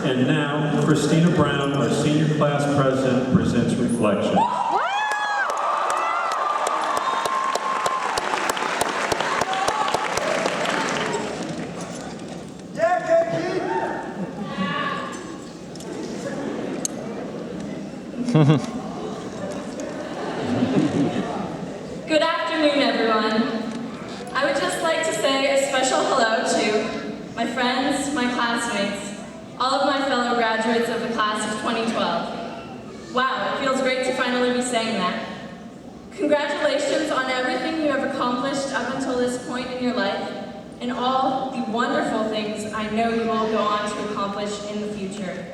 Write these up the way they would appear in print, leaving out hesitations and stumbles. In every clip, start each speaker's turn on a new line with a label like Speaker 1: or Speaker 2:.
Speaker 1: And now, Kristina Brown, our senior class president, presents reflection.
Speaker 2: Good afternoon, everyone. I would just like to say a special hello to my friends, my classmates, all of my fellow graduates of the class of 2012. Wow, it feels great to finally be saying that. Congratulations on everything you have accomplished up until this point in your life, and all the wonderful things I know you will go on to accomplish in the future.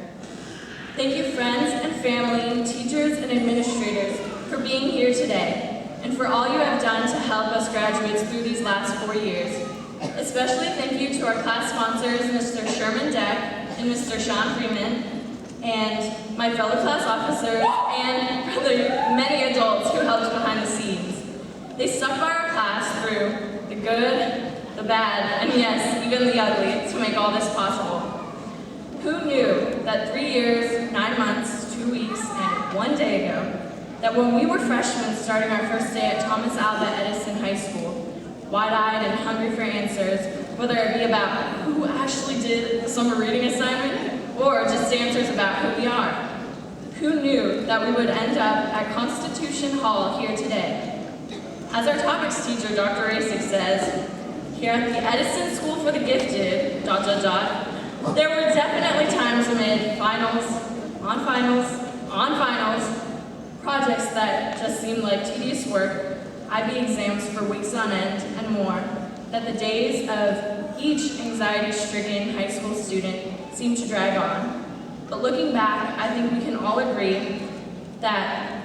Speaker 2: Thank you, friends and family, teachers and administrators, for being here today, and for all you have done to help us graduates through these last 4 years. Especially thank you to our class sponsors, Mr. Sherman Deck and Mr. Sean Freeman, and my fellow class officers, and the many adults who helped behind the scenes. They stuck by our class through the good, the bad, and yes, even the ugly, to make all this possible. Who knew that 3 years, 9 months, 2 weeks, and 1 day ago, that when we were freshmen starting our first day at Thomas Alva Edison High School, wide-eyed and hungry for answers, whether it be about who actually did the summer reading assignment, or just answers about who we are. Who knew that we would end up at Constitution Hall here today? As our topics teacher, Dr. Rasik, says, here at the Edison School for the Gifted, ... there were definitely times amid finals, on finals, projects that just seemed like tedious work, IB exams for weeks on end, and more, that the days of each anxiety-stricken high school student seemed to drag on. But looking back, I think we can all agree that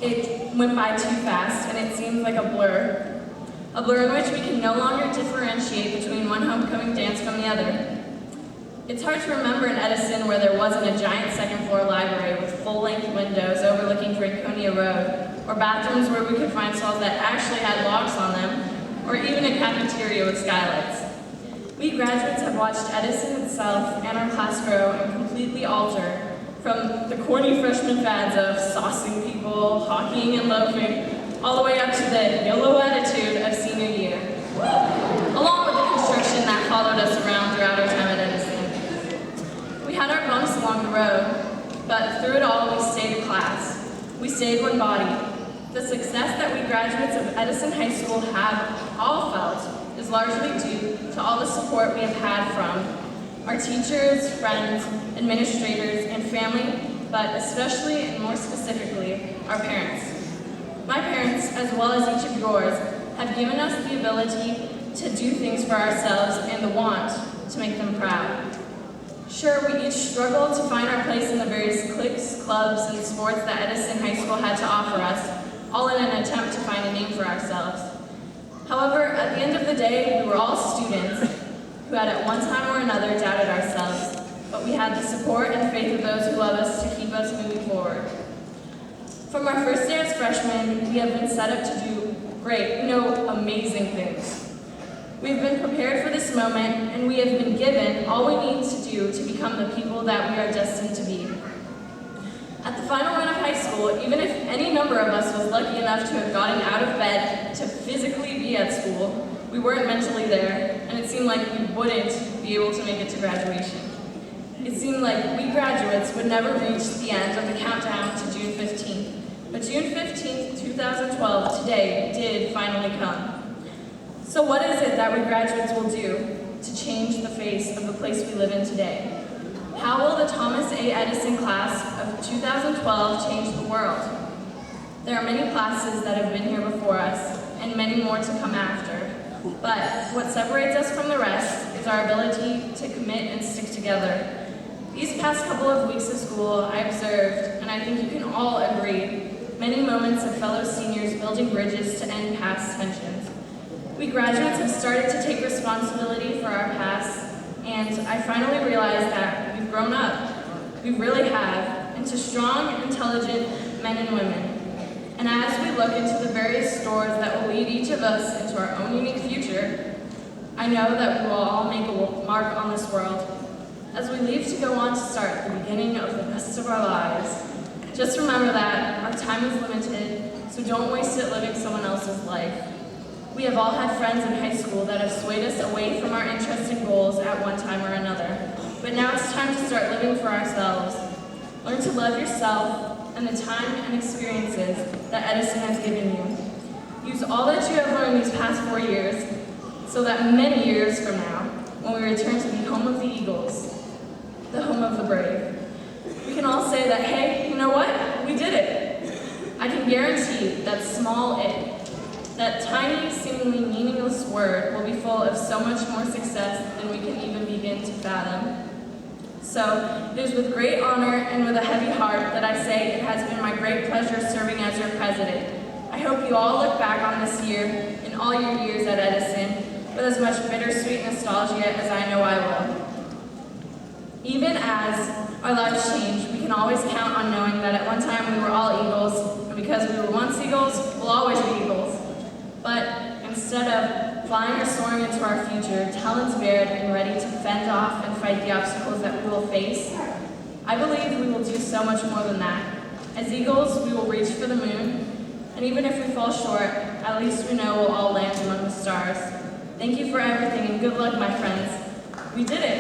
Speaker 2: it went by too fast, and it seems like a blur in which we can no longer differentiate between one homecoming dance from the other. It's hard to remember in Edison where there wasn't a giant second-floor library with full-length windows overlooking Franconia Road, or bathrooms where we could find stalls that actually had locks on them, or even a cafeteria with skylights. We graduates have watched Edison itself and our class grow and completely alter, from the corny freshman fads of saucing people, hockeying and loafing, all the way up to the YOLO attitude of senior year, along with the construction that followed us around throughout our time at Edison. We had our bumps along the road, but through it all, we stayed a class. We stayed one body. The success that we graduates of Edison High School have all felt is largely due to all the support we have had from our teachers, friends, administrators, and family, but especially and more specifically, our parents. My parents, as well as each of yours, have given us the ability to do things for ourselves and the want to make them proud. Sure, we each struggled to find our place in the various cliques, clubs, and sports that Edison High School had to offer us, all in an attempt to find a name for ourselves. However, at the end of the day, we were all students who had at one time or another doubted ourselves, but we had the support and faith of those who love us to keep us moving forward. From our first day as freshmen, we have been set up to do great, amazing things. We've been prepared for this moment, and we have been given all we need to do to become the people that we are destined to be. At the final run of high school, even if any number of us was lucky enough to have gotten out of bed to physically be at school, we weren't mentally there, and it seemed like we wouldn't be able to make it to graduation. It seemed like we graduates would never reach the end of the countdown to June 15th. But June 15th, 2012, today, did finally come. So what is it that we graduates will do to change the face of the place we live in today? How will the Thomas A. Edison class of 2012 change the world? There are many classes that have been here before us, and many more to come after. But what separates us from the rest is our ability to commit and stick together. These past couple of weeks of school, I observed, and I think you can all agree, many moments of fellow seniors building bridges to end past tensions. We graduates have started to take responsibility for our past, and I finally realized that we've grown up. We really have, into strong, intelligent men and women. And as we look into the various doors that will lead each of us into our own unique future, I know that we will all make a mark on this world. as we leave to go on to start the beginning of the rest of our lives. Just remember that our time is limited, so don't waste it living someone else's life. We have all had friends in high school that have swayed us away from our interests and goals at one time or another. But now it's time to start living for ourselves. Learn to love yourself and the time and experiences that Edison has given you. Use all that you have learned these past 4 years so that many years from now, when we return to the home of the Eagles, the home of the brave, we can all say that, hey, you know what? We did it. I can guarantee that small it, that tiny, seemingly meaningless word will be full of so much more success than we can even begin to fathom. So, it is with great honor and with a heavy heart that I say it has been my great pleasure serving as your president. I hope you all look back on this year and all your years at Edison with as much bittersweet nostalgia as I know I will. Even as our lives change, we can always count on knowing that at one time we were all Eagles, and because we were once Eagles, we'll always be Eagles. But instead of flying or soaring into our future, talons bared and ready to fend off and fight the obstacles that we will face, I believe we will do so much more than that. As Eagles, we will reach for the moon, and even if we fall short, at least we know we'll all land among the stars. Thank you for everything, and good luck, my friends. We did it!